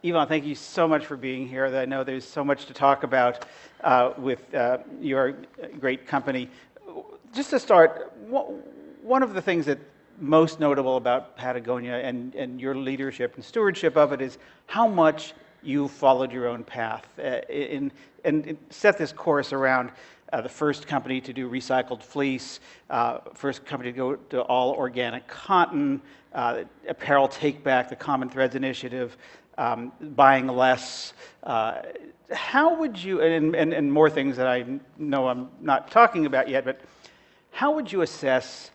Yvon, thank you so much for being here. I know there's so much to talk about with your great company. Just to start, one of the things that most notable about Patagonia and your leadership and stewardship of it is how much you followed your own path and set this course around the first company to do recycled fleece, first company to go to all organic cotton, apparel take back, the Common Threads Initiative, buying less. How would you, and more things that I know I'm not talking about yet, but how would you assess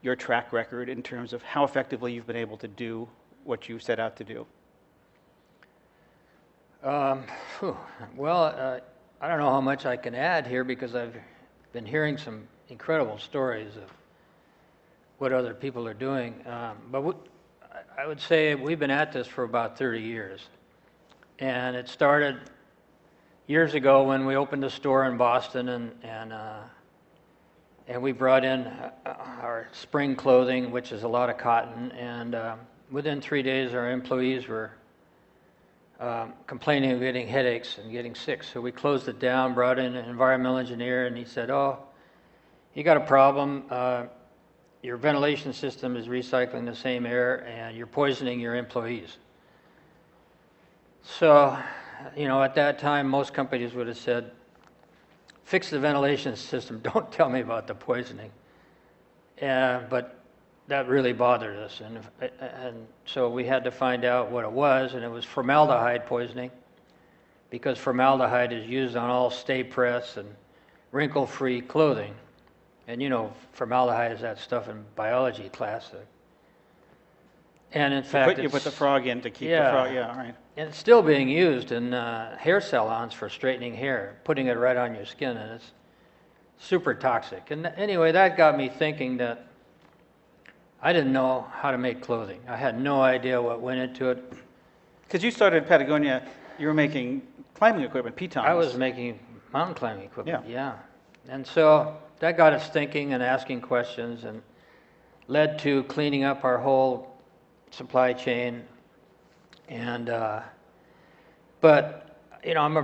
your track record in terms of how effectively you've been able to do what you set out to do? Well, I don't know how much I can add here because I've been hearing some incredible stories of what other people are doing. But I would say we've been at this for about 30 years. And it started years ago when we opened a store in Boston and we brought in our spring clothing, which is a lot of cotton. And within 3 days, our employees were complaining of getting headaches and getting sick. So we closed it down, brought in an environmental engineer, and he said, "Oh, you got a problem. Your ventilation system is recycling the same air, and you're poisoning your employees." So, at that time, most companies would have said, "Fix the ventilation system. Don't tell me about the poisoning." But that really bothered us, and so we had to find out what it was, and it was formaldehyde poisoning, because formaldehyde is used on all stay press and wrinkle-free clothing. And formaldehyde is that stuff in biology class. And in fact, you put the frog in to keep the frog, yeah, all right. And it's still being used in hair salons for straightening hair, putting it right on your skin, and it's super toxic. And anyway, that got me thinking that I didn't know how to make clothing. I had no idea what went into it. Because you started Patagonia, you were making climbing equipment, pitons. I was making mountain climbing equipment, yeah. And so that got us thinking and asking questions and led to cleaning up our whole supply chain. And but I'm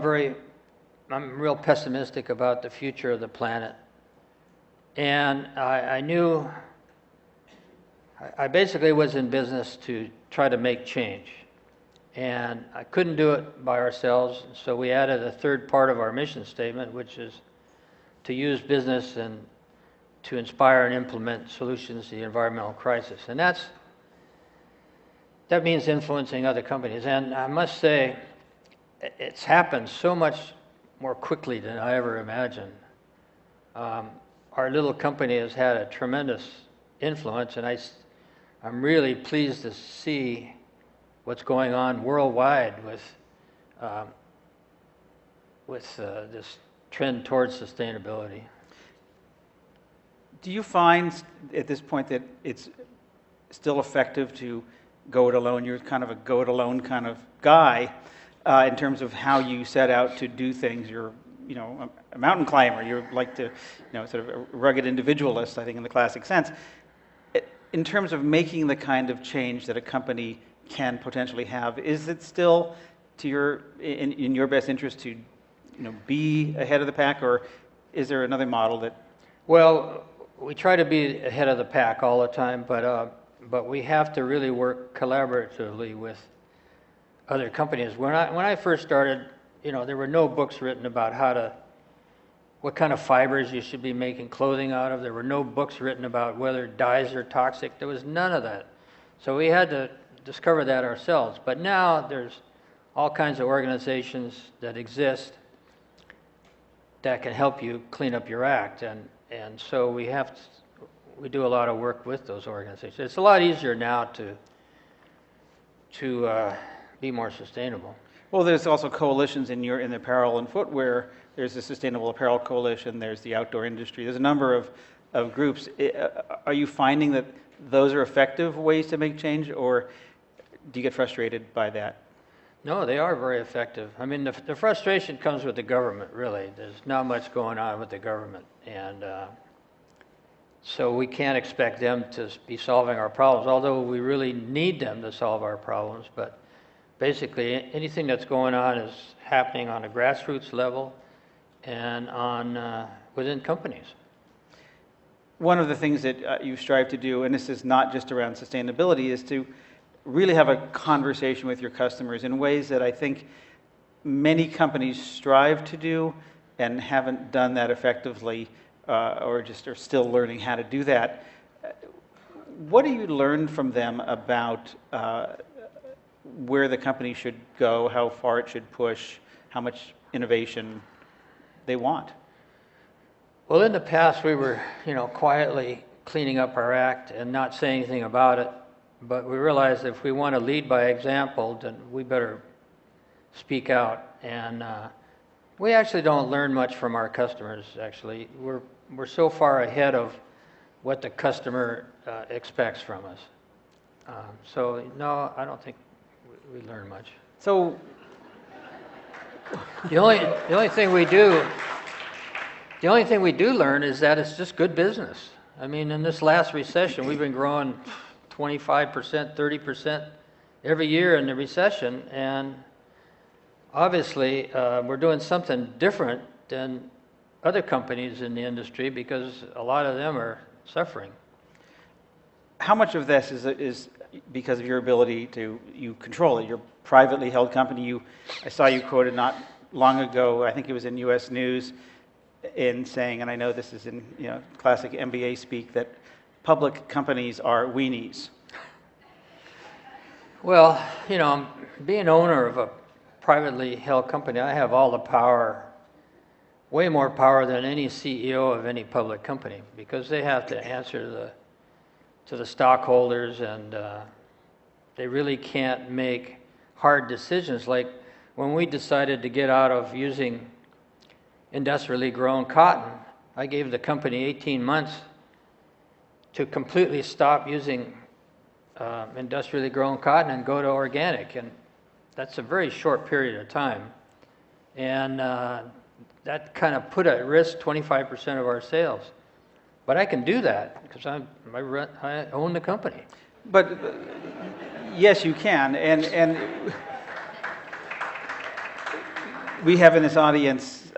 real pessimistic about the future of the planet. And I knew I basically was in business to try to make change. And I couldn't do it by ourselves, so we added a third part of our mission statement, which is to use business and to inspire and implement solutions to the environmental crisis. And that means influencing other companies. And I must say, it's happened so much more quickly than I ever imagined. Our little company has had a tremendous influence, and I'm really pleased to see what's going on worldwide with this trend towards sustainability. Do you find at this point that it's still effective to go it alone? You're kind of a go it alone kind of guy in terms of how you set out to do things. You're a mountain climber. You're like to sort of a rugged individualist, I think, in the classic sense. In terms of making the kind of change that a company can potentially have, is it still in your best interest to be ahead of the pack, or is there another model that? Well, we try to be ahead of the pack all the time, but we have to really work collaboratively with other companies. When I first started, there were no books written about what kind of fibers you should be making clothing out of. There were no books written about whether dyes are toxic. There was none of that. So we had to discover that ourselves. But now there's all kinds of organizations that exist that can help you clean up your act. And so we do a lot of work with those organizations. It's a lot easier now to be more sustainable. Well, there's also coalitions in the apparel and footwear. There's the Sustainable Apparel Coalition. There's the outdoor industry. There's a number of groups. Are you finding that those are effective ways to make change, or do you get frustrated by that? No, they are very effective. I mean, the frustration comes with the government, really. There's not much going on with the government. And So we can't expect them to be solving our problems, although we really need them to solve our problems. But basically, anything that's going on is happening on a grassroots level and on within companies. One of the things that you strive to do, and this is not just around sustainability, is to really have a conversation with your customers in ways that I think many companies strive to do and haven't done that effectively, or just are still learning how to do that. What do you learn from them about where the company should go, how far it should push, how much innovation they want? Well, in the past, we were, quietly cleaning up our act and not saying anything about it. But we realized if we want to lead by example, then we better speak out. And we actually don't learn much from our customers, actually. We're so far ahead of what the customer expects from us. So, no, I don't think we learn much. So the only thing we do learn is that it's just good business. I mean, in this last recession, we've been growing 25%, 30% every year in the recession, and obviously we're doing something different than other companies in the industry because a lot of them are suffering. how much of this is because of your ability to, you control it? You're a privately held company. I saw you quoted not long ago, I think it was in U.S. News, in saying, and I know this is in classic MBA speak, that public companies are weenies. Well, being owner of a privately held company, I have all the power, way more power than any CEO of any public company, because they have to answer to the stockholders, and they really can't make hard decisions. Like when we decided to get out of using industrially grown cotton, I gave the company 18 months to completely stop using industrially grown cotton and go to organic, and that's a very short period of time, and that kind of put at risk 25% of our sales. But I can do that because I own the company. But yes, you can, and we have in this audience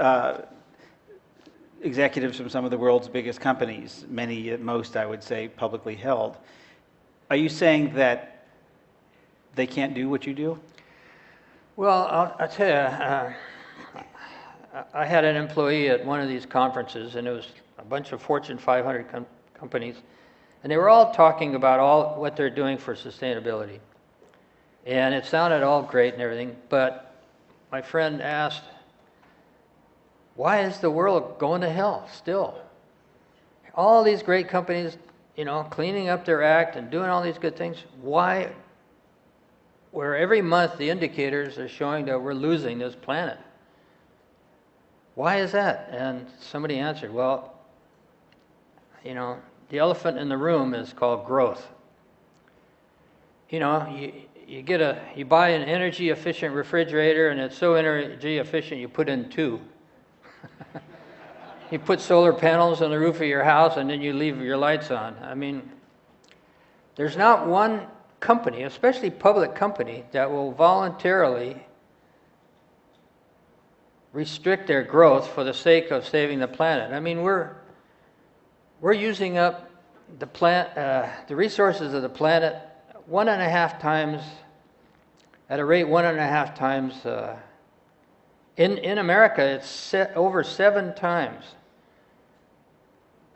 executives from some of the world's biggest companies, many at most, I would say, publicly held. Are you saying that they can't do what you do? Well, I'll tell you, I had an employee at one of these conferences, and it was a bunch of Fortune 500 companies, and they were all talking about all what they're doing for sustainability. And it sounded all great and everything, but my friend asked, why is the world going to hell still? All these great companies, cleaning up their act and doing all these good things, why, where every month the indicators are showing that we're losing this planet? Why is that? And somebody answered, well, the elephant in the room is called growth. You buy an energy efficient refrigerator, and it's so energy efficient you put in two. You put solar panels on the roof of your house, and then you leave your lights on. I mean, there's not one company, especially public company, that will voluntarily restrict their growth for the sake of saving the planet. I mean, we're using up the resources of the planet 1.5 times, at a rate 1.5 times. In America, it's over 7 times.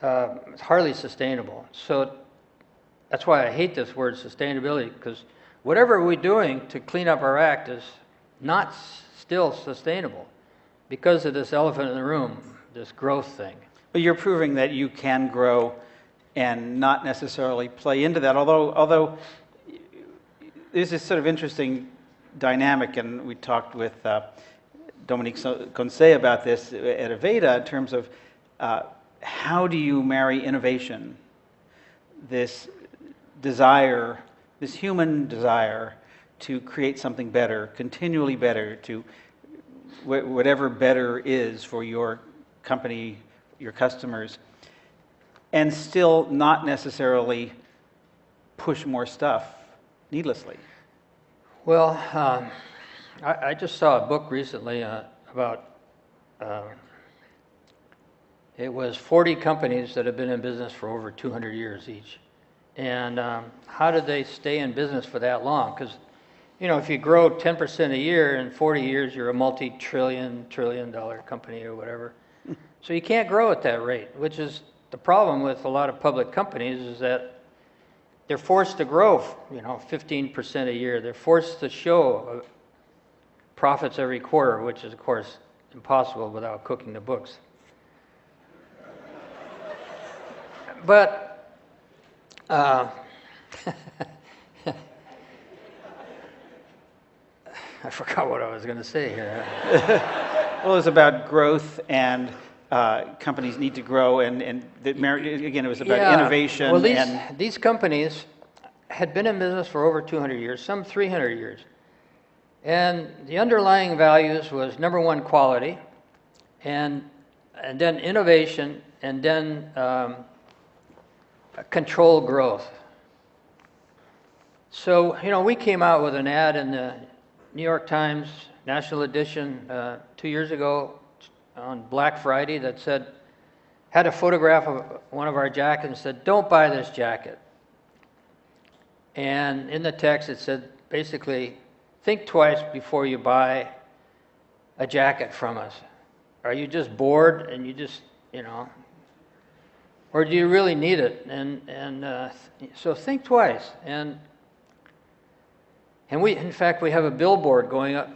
It's hardly sustainable. So that's why I hate this word sustainability, because whatever we're doing to clean up our act is not still sustainable because of this elephant in the room, this growth thing. But you're proving that you can grow and not necessarily play into that, although there's this sort of interesting dynamic, and we talked with Dominique Conseil about this at Aveda in terms of how do you marry innovation, this desire, this human desire to create something better, continually better, to whatever better is for your company, your customers, and still not necessarily push more stuff needlessly? Well, I just saw a book recently about, it was 40 companies that have been in business for over 200 years each. And how did they stay in business for that long? Because, if you grow 10% a year, in 40 years, you're a trillion dollar company or whatever. So you can't grow at that rate, which is the problem with a lot of public companies, is that they're forced to grow, 15% a year. They're forced to show profits every quarter, which is, of course, impossible without cooking the books. But I forgot what I was going to say here. Well, it's about growth, and companies need to grow, and again, it was about innovation. Well, these companies had been in business for over 200 years, some 300 years. And the underlying values was, number one, quality, and then innovation, and then controlled growth. So, we came out with an ad in the New York Times National Edition 2 years ago on Black Friday that had a photograph of one of our jackets and said, "Don't buy this jacket." And in the text it said, basically, think twice before you buy a jacket from us. Are you just bored and you just, or do you really need it? And so think twice. And we, in fact, we have a billboard going up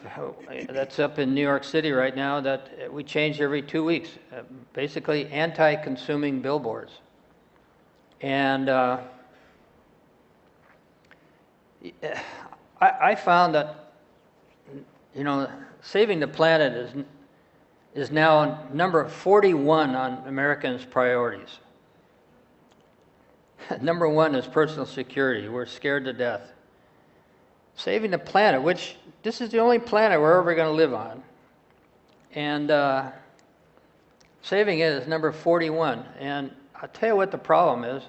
that's up in New York City right now that we change every 2 weeks, basically anti-consuming billboards. And I found that, saving the planet is now number 41 on Americans' priorities. Number one is personal security. We're scared to death. Saving the planet, which this is the only planet we're ever going to live on. And saving it is number 41. And I'll tell you what the problem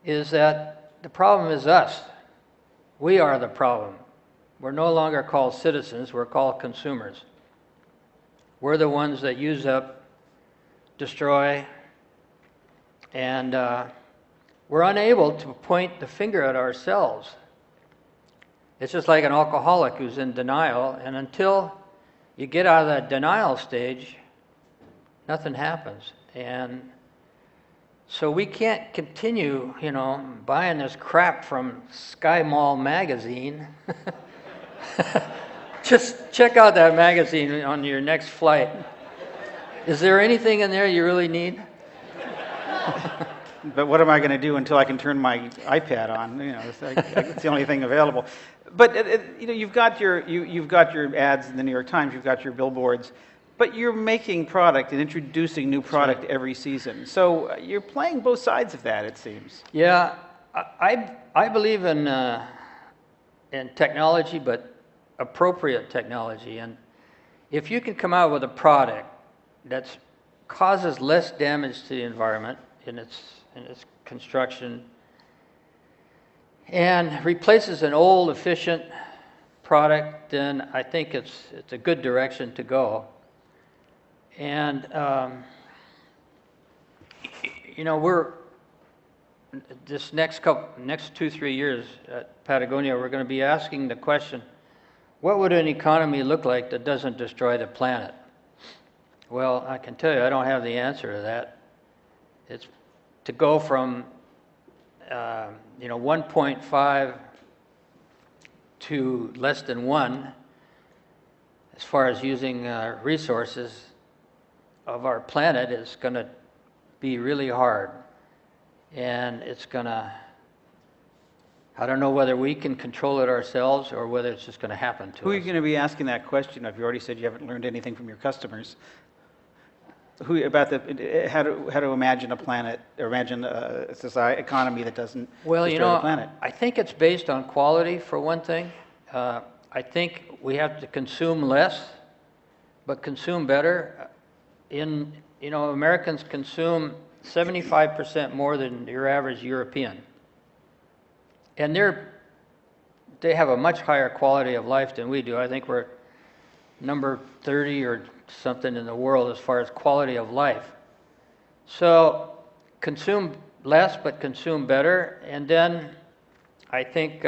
is that the problem is us. We are the problem. We're no longer called citizens, we're called consumers. We're the ones that use up, destroy, and we're unable to point the finger at ourselves. It's just like an alcoholic who's in denial, and until you get out of that denial stage, nothing happens. And so we can't continue, buying this crap from Sky Mall magazine. Just check out that magazine on your next flight. Is there anything in there you really need? But what am I going to do until I can turn my iPad on? It's the only thing available. But you've got your ads in the New York Times, you've got your billboards, but you're making product and introducing new product every season. So you're playing both sides of that, it seems. Yeah, I believe in technology, but appropriate technology. And if you can come out with a product that causes less damage to the environment in its construction, and replaces an old, efficient product, then I think it's a good direction to go. And we're this next 2-3 years at Patagonia, we're going to be asking the question: what would an economy look like that doesn't destroy the planet? Well, I can tell you, I don't have the answer to that. It's to go from 1.5 to less than 1 as far as using resources of our planet is going to be really hard. And it's going to, I don't know whether we can control it ourselves or whether it's just going to happen to us. Who are you going to be asking that question of? You already said you haven't learned anything from your customers. About how to imagine a planet, or imagine a society, economy that doesn't destroy the planet? I think it's based on quality, for one thing. I think we have to consume less, but consume better. Americans consume 75% more than your average European. And they have a much higher quality of life than we do. I think we're number 30 or something in the world as far as quality of life. So consume less, but consume better. And then I think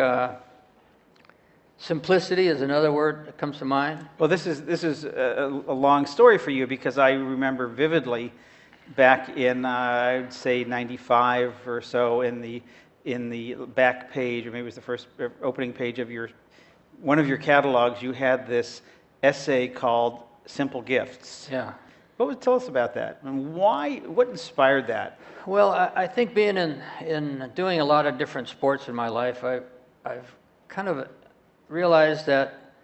simplicity is another word that comes to mind. Well, this is a long story for you, because I remember vividly back in I'd say 95 or so, in the back page, or maybe it was the first opening page of one of your catalogs, you had this essay called "Simple Gifts." Yeah. Tell us about that, and why? What inspired that? Well, I think being in doing a lot of different sports in my life, I've kind of realized that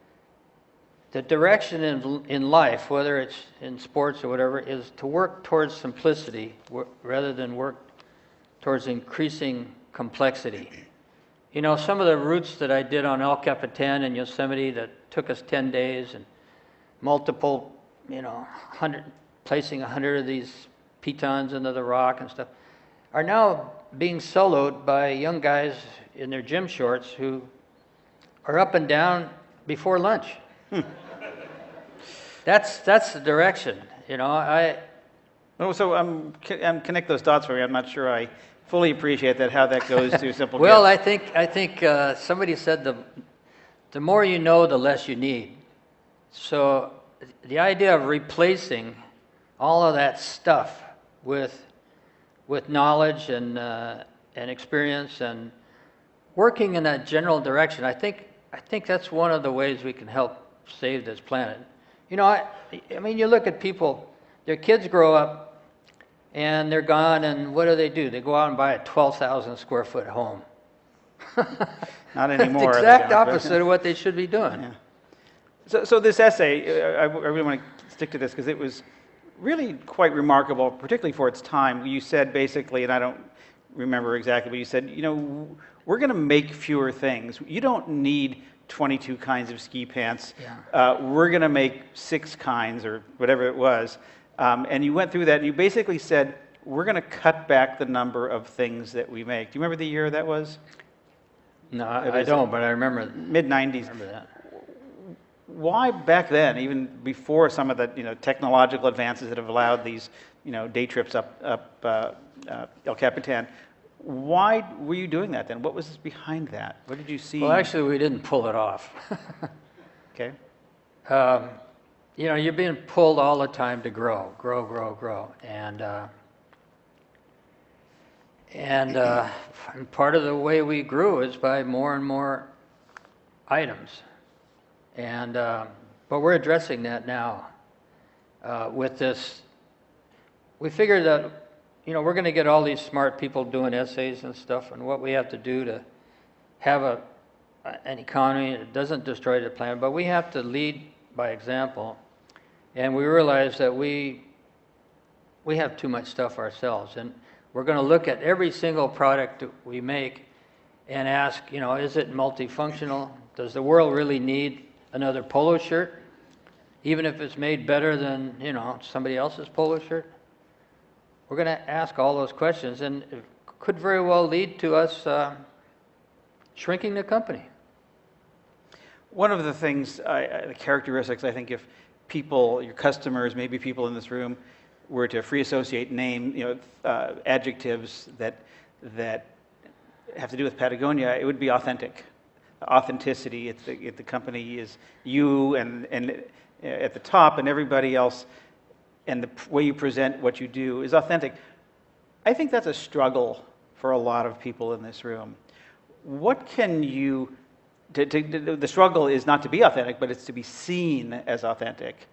the direction in life, whether it's in sports or whatever, is to work towards simplicity rather than work towards increasing complexity. You know, some of the routes that I did on El Capitan in Yosemite that took us 10 days and multiple, placing 100 of these pitons into the rock and stuff, are now being soloed by young guys in their gym shorts who are up and down before lunch. That's the direction, So I'm connect those dots for you. I'm not sure I fully appreciate how that goes to simple. Well, gifts. I think somebody said the more you know, the less you need. So the idea of replacing all of that stuff with knowledge and experience and working in that general direction, I think that's one of the ways we can help save this planet. I mean, you look at people, their kids grow up and they're gone, and what do? They go out and buy a 12,000 square foot home. Not anymore. The exact opposite of what they should be doing. Yeah. So this essay, I really want to stick to this because it was really quite remarkable, particularly for its time. You said basically, and I don't remember exactly, but you said, we're going to make fewer things. You don't need 22 kinds of ski pants. Yeah. We're going to make 6 kinds or whatever it was. And you went through that, and you basically said, we're going to cut back the number of things that we make. Do you remember the year that was? No, I don't, but I remember. Mid-90s. I remember that. Why back then, even before some of the technological advances that have allowed these day trips up El Capitan, why were you doing that then? What was behind that? What did you see? Well, actually, we didn't pull it off. Okay. You're being pulled all the time to grow, and part of the way we grew is by more and more items, but we're addressing that now with this. We figured that we're going to get all these smart people doing essays and stuff, and what we have to do to have an economy that doesn't destroy the planet, but we have to lead by example. And we realize that we have too much stuff ourselves, and we're going to look at every single product that we make and ask, is it multifunctional? Does the world really need another polo shirt, even if it's made better than somebody else's polo shirt? We're going to ask all those questions, and it could very well lead to us shrinking the company. One of the things, the characteristics, I think, if people, your customers, maybe people in this room, were to free associate adjectives that have to do with Patagonia, it would be authentic. Authenticity. If the company is you and at the top, and everybody else, and the way you present what you do is authentic. I think that's a struggle for a lot of people in this room. What can you? The struggle is not to be authentic, but it's to be seen as authentic.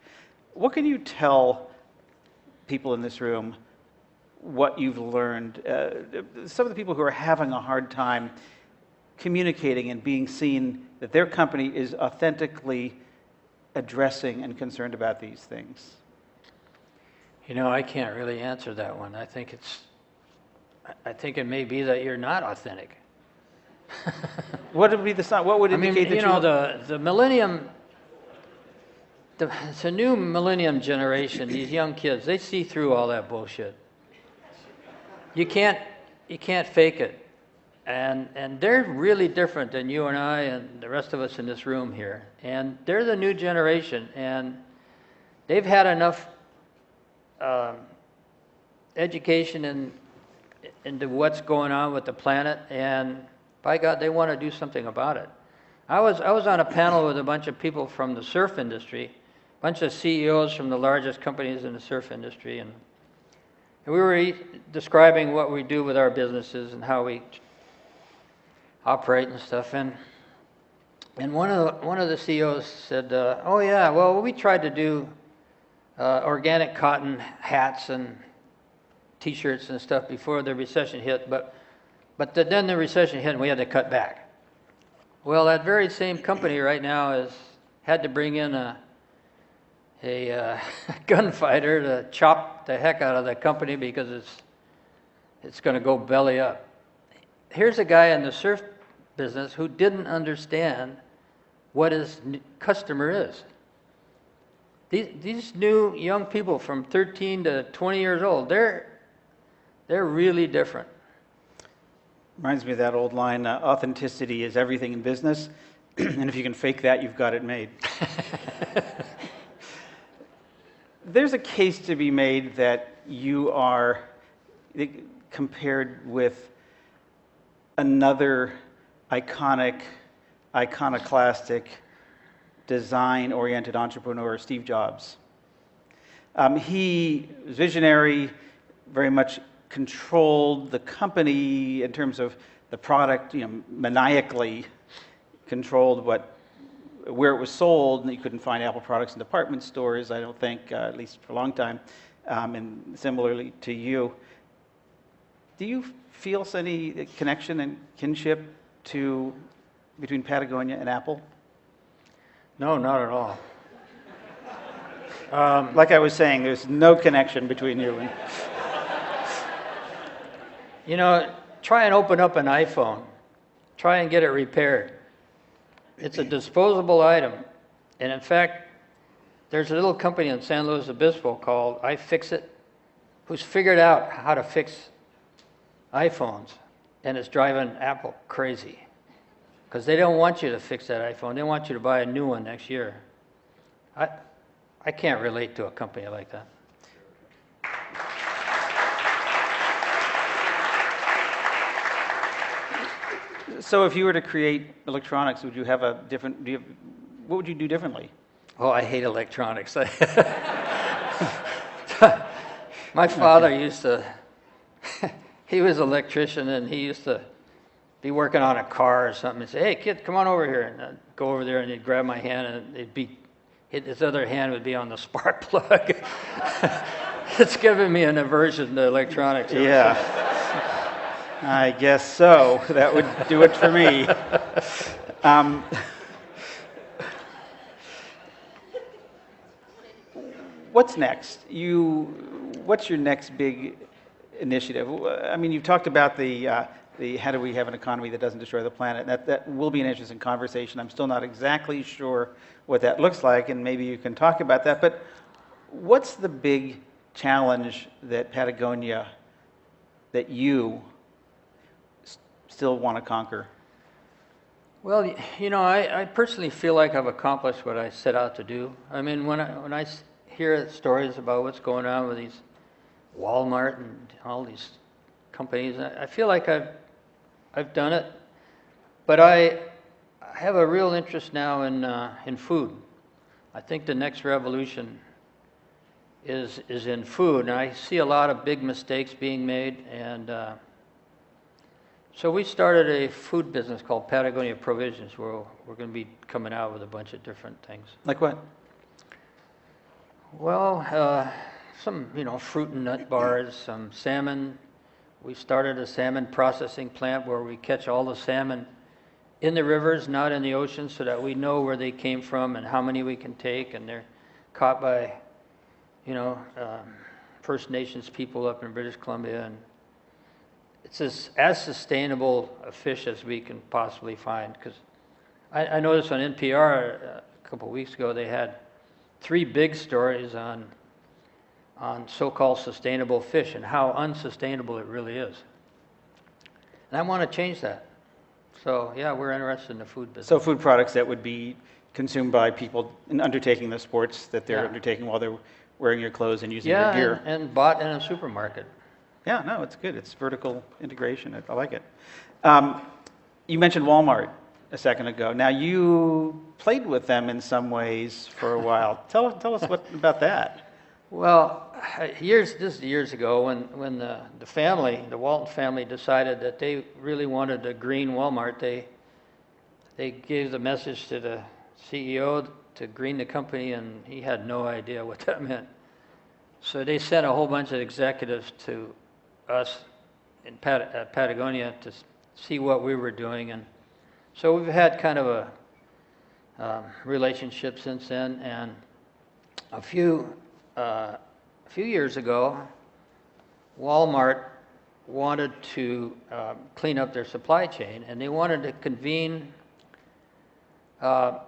What can you tell people in this room what you've learned? Some of the people who are having a hard time communicating and being seen that their company is authentically addressing and concerned about these things. I can't really answer that one. I think it may be that you're not authentic. What would be the sign? What would indicate that the millennium? It's a new millennium generation. These young kids, they see through all that bullshit. you can't fake it. And they're really different than you and I and the rest of us in this room here. And they're the new generation, and they've had enough education into what's going on with the planet, and by God, they want to do something about it. I was on a panel with a bunch of people from the surf industry, a bunch of CEOs from the largest companies in the surf industry, and we were describing what we do with our businesses and how we operate and stuff. And one of the CEOs said, "Oh yeah, well we tried to do organic cotton hats and T-shirts and stuff before the recession hit, but then the recession hit and we had to cut back." Well, that very same company right now has had to bring in a gunfighter to chop the heck out of the company because it's going to go belly up. Here's a guy in the surf business who didn't understand what his customer is. These new young people from 13 to 20 years old, they're really different. Reminds me of that old line, authenticity is everything in business, and if you can fake that, you've got it made. There's a case to be made that you are compared with another iconoclastic, design-oriented entrepreneur, Steve Jobs. He was visionary, very much controlled the company in terms of the product, maniacally controlled where it was sold, and you couldn't find Apple products in department stores, I don't think, at least for a long time, and similarly to you. Do you feel any connection and kinship between Patagonia and Apple? No, not at all. Like I was saying, there's no connection between you and... Try and open up an iPhone. Try and get it repaired. It's a disposable item. And in fact, there's a little company in San Luis Obispo called iFixit, who's figured out how to fix iPhones, and it's driving Apple crazy. Because they don't want you to fix that iPhone. They want you to buy a new one next year. I can't relate to a company like that. So if you were to create electronics, would you have what would you do differently? Oh, I hate electronics. My father used to, he was an electrician, and he used to be working on a car or something and say, "Hey kid, come on over here." And I'd go over there and he'd grab my hand and his other hand would be on the spark plug. It's given me an aversion to electronics. Yeah. I guess so. That would do it for me. What's next? What's your next big initiative? I mean, you've talked about the how do we have an economy that doesn't destroy the planet. That will be an interesting conversation. I'm still not exactly sure what that looks like, and maybe you can talk about that. But what's the big challenge that Patagonia, that you still want to conquer? Well, I personally feel like I've accomplished what I set out to do. I mean, when I hear stories about what's going on with these Walmart and all these companies, I feel like I've done it. But I have a real interest now in food. I think the next revolution is in food, and I see a lot of big mistakes being made, and so we started a food business called Patagonia Provisions, where we're going to be coming out with a bunch of different things. Like what? Well, some fruit and nut bars, some salmon. We started a salmon processing plant where we catch all the salmon in the rivers, not in the ocean, so that we know where they came from and how many we can take, and they're caught by First Nations people up in British Columbia, and it's as sustainable a fish as we can possibly find. Because I noticed on NPR a couple of weeks ago they had 3 big stories on on so-called sustainable fish and how unsustainable it really is. And I want to change that. So yeah, we're interested in the food business. So food products that would be consumed by people in undertaking the sports that they're Yeah. undertaking while they're wearing your clothes and using your gear. And bought in a supermarket. Yeah, no, it's good. It's vertical integration. I like it. You mentioned Walmart a second ago. Now, you played with them in some ways for a while. Tell us what about that. Well, this is years ago when the family, the Walton family, decided that they really wanted a green Walmart. They gave the message to the CEO to green the company, and he had no idea what that meant. So they sent a whole bunch of executives to us in Patagonia to see what we were doing, and so we've had kind of a relationship since then. And a few years ago, Walmart wanted to clean up their supply chain, and they wanted to convene a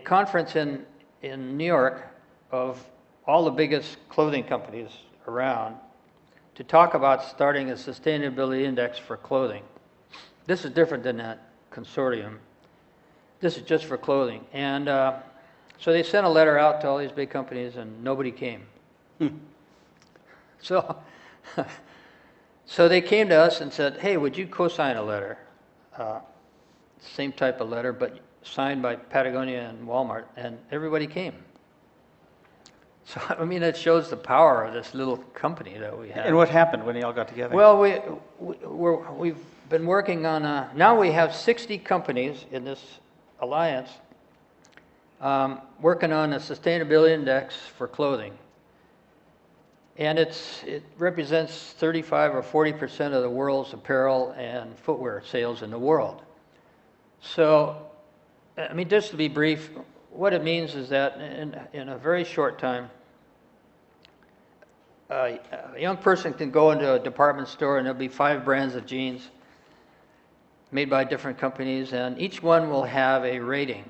conference in New York of all the biggest clothing companies around to talk about starting a sustainability index for clothing. This is different than that consortium. This is just for clothing. And so they sent a letter out to all these big companies, and nobody came. So they came to us and said, hey, would you co-sign a letter? Same type of letter, but signed by Patagonia and Walmart, and everybody came. So, I mean, it shows the power of this little company that we have. And what happened when you all got together? Well, we've been working on, now we have 60 companies in this alliance working on a sustainability index for clothing. And it represents 35 or 40% of the world's apparel and footwear sales in the world. So, I mean, just to be brief, what it means is that in a very short time, a young person can go into a department store and there'll be 5 brands of jeans made by different companies, and each one will have a rating,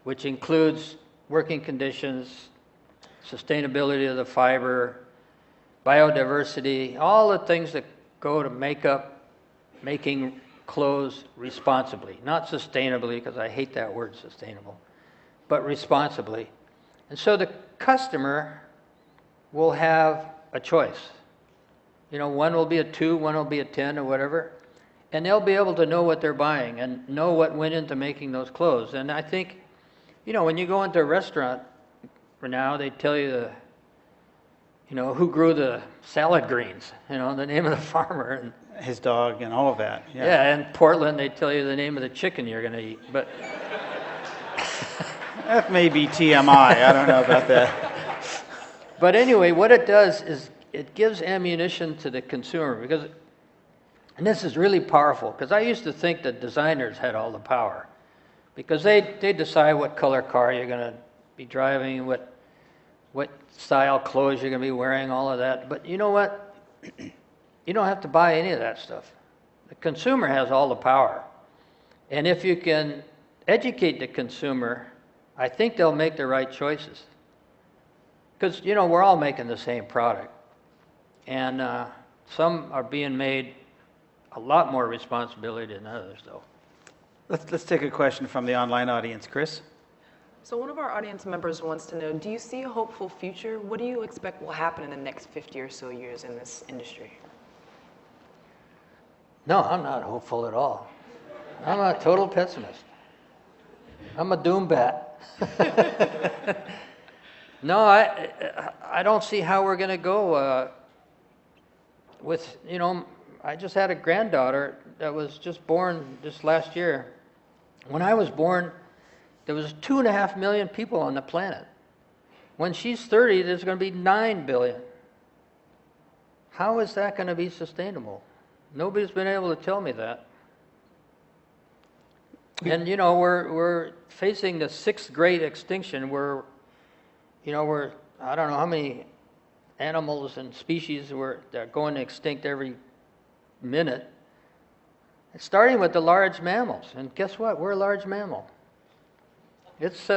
which includes working conditions, sustainability of the fiber, biodiversity, all the things that go to making clothes responsibly. Not sustainably, because I hate that word sustainable, but responsibly. And so the customer will have a choice. You know, one will be a 2, one will be a 10 or whatever, and they'll be able to know what they're buying and know what went into making those clothes. And I think, you know, when you go into a restaurant for now, they tell you who grew the salad greens, the name of the farmer. And his dog and all of that. Yeah, in Portland, they tell you the name of the chicken you're going to eat. But that may be TMI. I don't know about that. But anyway, what it does is it gives ammunition to the consumer, and this is really powerful, because I used to think that designers had all the power, because they decide what color car you're going to be driving, what style clothes you're going to be wearing, all of that. But you know what? You don't have to buy any of that stuff. The consumer has all the power. And if you can educate the consumer, I think they'll make the right choices. Because, we're all making the same product. And some are being made a lot more responsibility than others, though. Let's take a question from the online audience. Chris? So one of our audience members wants to know, do you see a hopeful future? What do you expect will happen in the next 50 or so years in this industry? No, I'm not hopeful at all. I'm a total pessimist. I'm a doom bat. No, I don't see how we're going to go with, I just had a granddaughter that was just born this last year. When I was born, there was 2.5 million people on the planet. When she's 30, there's going to be 9 billion. How is that going to be sustainable? Nobody's been able to tell me that. And we're facing the 6th great extinction where, I don't know how many animals and species that are going extinct every minute. It's starting with the large mammals, and guess what? We're a large mammal. It's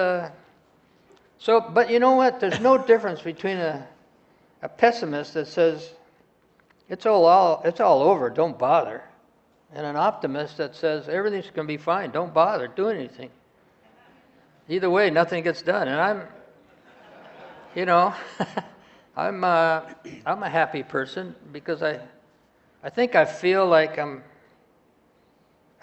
So, but you know what? There's no difference between a pessimist that says it's all over, don't bother, and an optimist that says everything's going to be fine, don't bother doing anything. Either way, nothing gets done. And I'm a happy person because I think I feel like I'm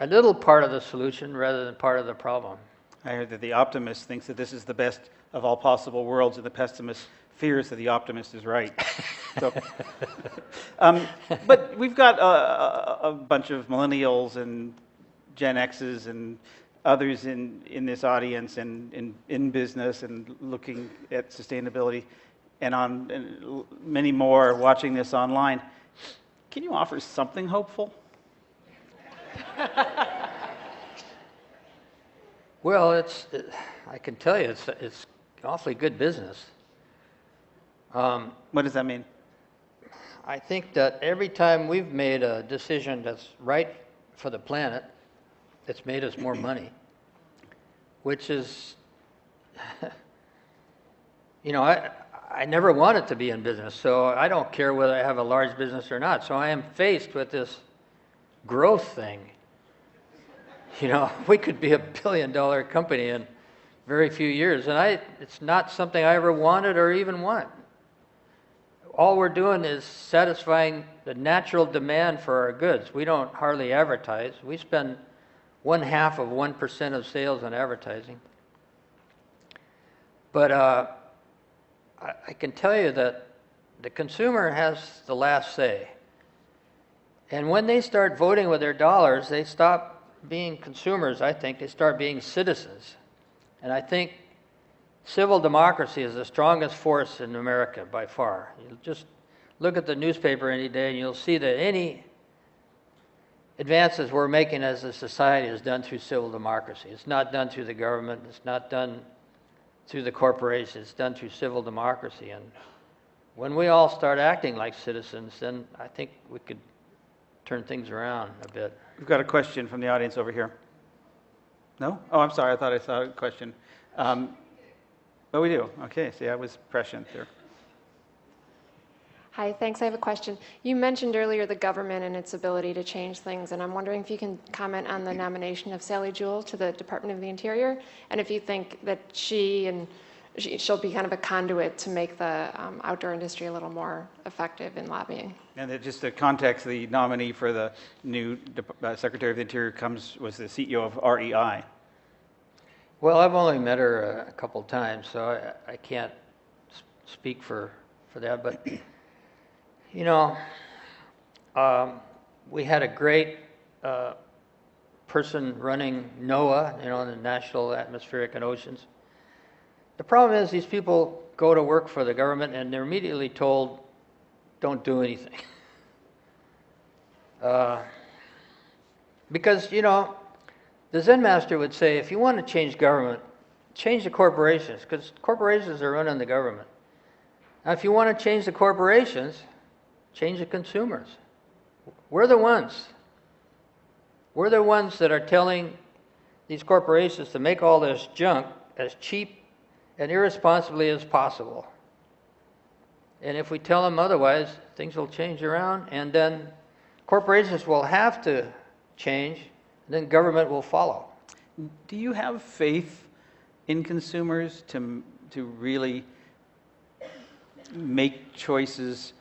a little part of the solution rather than part of the problem. I heard that the optimist thinks that this is the best of all possible worlds, and the pessimist fears that the optimist is right. So, but we've got a bunch of millennials and Gen X's and others in this audience and in business and looking at sustainability, and many more watching this online. Can you offer something hopeful? Well, I can tell you, it's awfully good business. What does that mean? I think that every time we've made a decision that's right for the planet, it's made us more money, which is, I never wanted to be in business, so I don't care whether I have a large business or not. So I am faced with this growth thing. We could be $1 billion company in very few years, and it's not something I ever wanted or even want. All we're doing is satisfying the natural demand for our goods. We don't hardly advertise. We spend 0.5% of sales on advertising. But I can tell you that the consumer has the last say. And when they start voting with their dollars, they stop being consumers, I think. They start being citizens. And I think civil democracy is the strongest force in America by far. You just look at the newspaper any day and you'll see that any advances we're making as a society is done through civil democracy. It's not done through the government. It's not done through the corporations. It's done through civil democracy. And when we all start acting like citizens, then I think we could turn things around a bit. We've got a question from the audience over here. No? Oh, I'm sorry. I thought I saw a question. Oh, we do. Okay. See, I was prescient there. Hi, thanks. I have a question. You mentioned earlier the government and its ability to change things, and I'm wondering if you can comment on the nomination of Sally Jewell to the Department of the Interior, and if you think that she'll be kind of a conduit to make the outdoor industry a little more effective in lobbying. And just the context, the nominee for the new Secretary of the Interior was the CEO of REI. Well, I've only met her a couple times, so I can't speak for that. But, we had a great person running NOAA, the National Atmospheric and Oceans. The problem is these people go to work for the government and they're immediately told, don't do anything. Because, the Zen master would say, if you want to change government, change the corporations, because corporations are running the government. Now, if you want to change the corporations, change the consumers. We're the ones that are telling these corporations to make all this junk as cheap and irresponsibly as possible. And if we tell them otherwise, things will change around, and then corporations will have to change, and then government will follow. Do you have faith in consumers to really make choices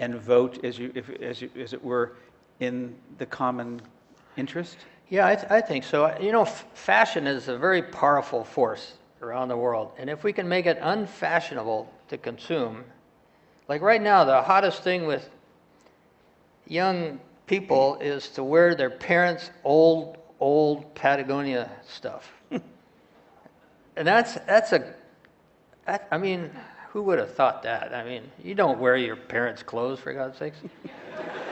and vote as it were in the common interest? Yeah, I think so. Fashion is a very powerful force around the world, and if we can make it unfashionable to consume, like right now, the hottest thing with young people is to wear their parents' old Patagonia stuff. And I mean, who would have thought that? I mean, you don't wear your parents' clothes, for God's sakes.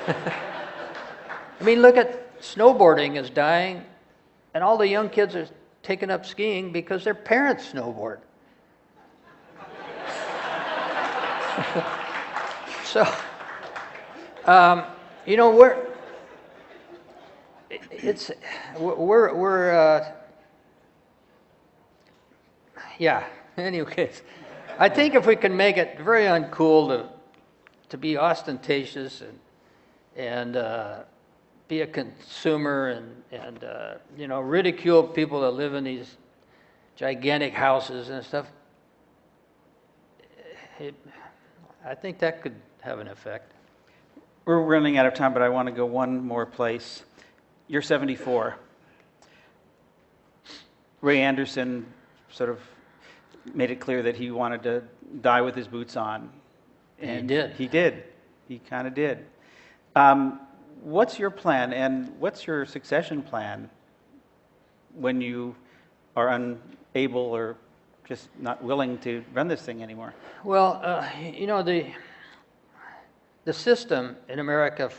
I mean, look at snowboarding is dying, and all the young kids are taking up skiing because their parents snowboard. So, Anyways, I think if we can make it very uncool to be ostentatious and be a consumer and you know, ridicule people that live in these gigantic houses and stuff, I think that could have an effect. We're running out of time, but I want to go one more place. You're 74. Ray Anderson sort of made it clear that he wanted to die with his boots on. And he did. He did. He kind of did. What's your plan, and what's your succession plan when you are unable or just not willing to run this thing anymore? Well, you know, the system in America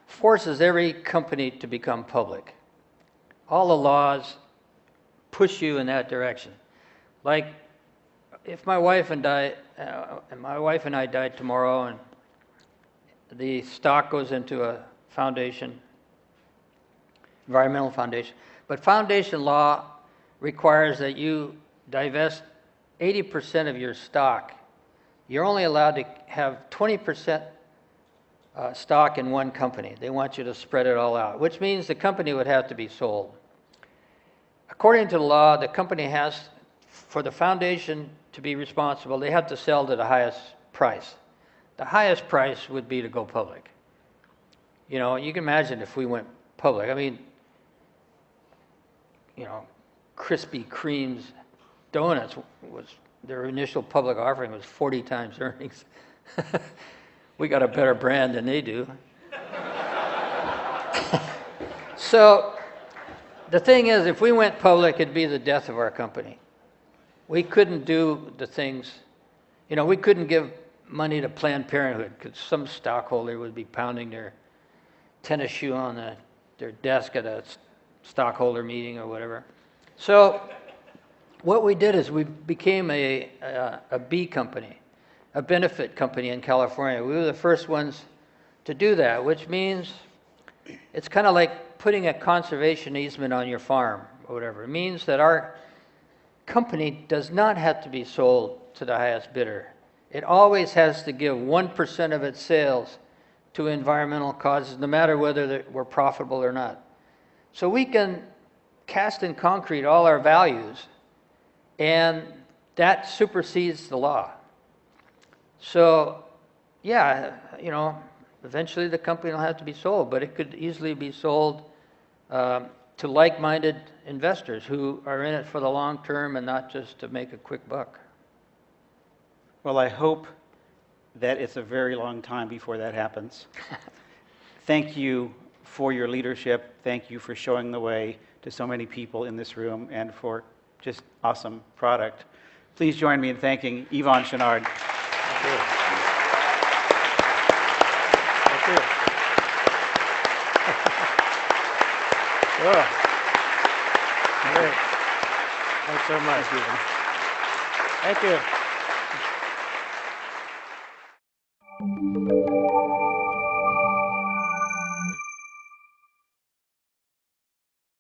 forces every company to become public. All the laws push you in that direction. Like, if my wife and I died tomorrow, and the stock goes into a foundation, environmental foundation, but foundation law requires that you divest 80% of your stock. You're only allowed to have 20% stock in one company. They want you to spread it all out, which means the company would have to be sold. According to the law, the company has, for the foundation to be responsible, they have to sell to the highest price. The highest price would be to go public. You know, you can imagine if we went public. I mean, you know, Krispy Kreme's donuts their initial public offering was 40 times earnings. We got a better brand than they do. So the thing is, if we went public, it'd be the death of our company. We couldn't do the things, you know, we couldn't give money to Planned Parenthood because some stockholder would be pounding their tennis shoe on their desk at a stockholder meeting or whatever. So what we did is we became a B company, a benefit company in California. We were the first ones to do that, which means it's kind of like putting a conservation easement on your farm or whatever. It means that our company does not have to be sold to the highest bidder. It always has to give 1% of its sales to environmental causes, no matter whether we're profitable or not. So we can cast in concrete all our values, and that supersedes the law. So, yeah, you know, eventually the company will have to be sold, but it could easily be sold to like-minded investors who are in it for the long term and not just to make a quick buck. Well, I hope that it's a very long time before that happens. Thank you for your leadership. Thank you for showing the way to so many people in this room and for just awesome product. Please join me in thanking Yvon Chouinard. Thank you. Thank you. Sure. Great. Thanks so much. Thank you.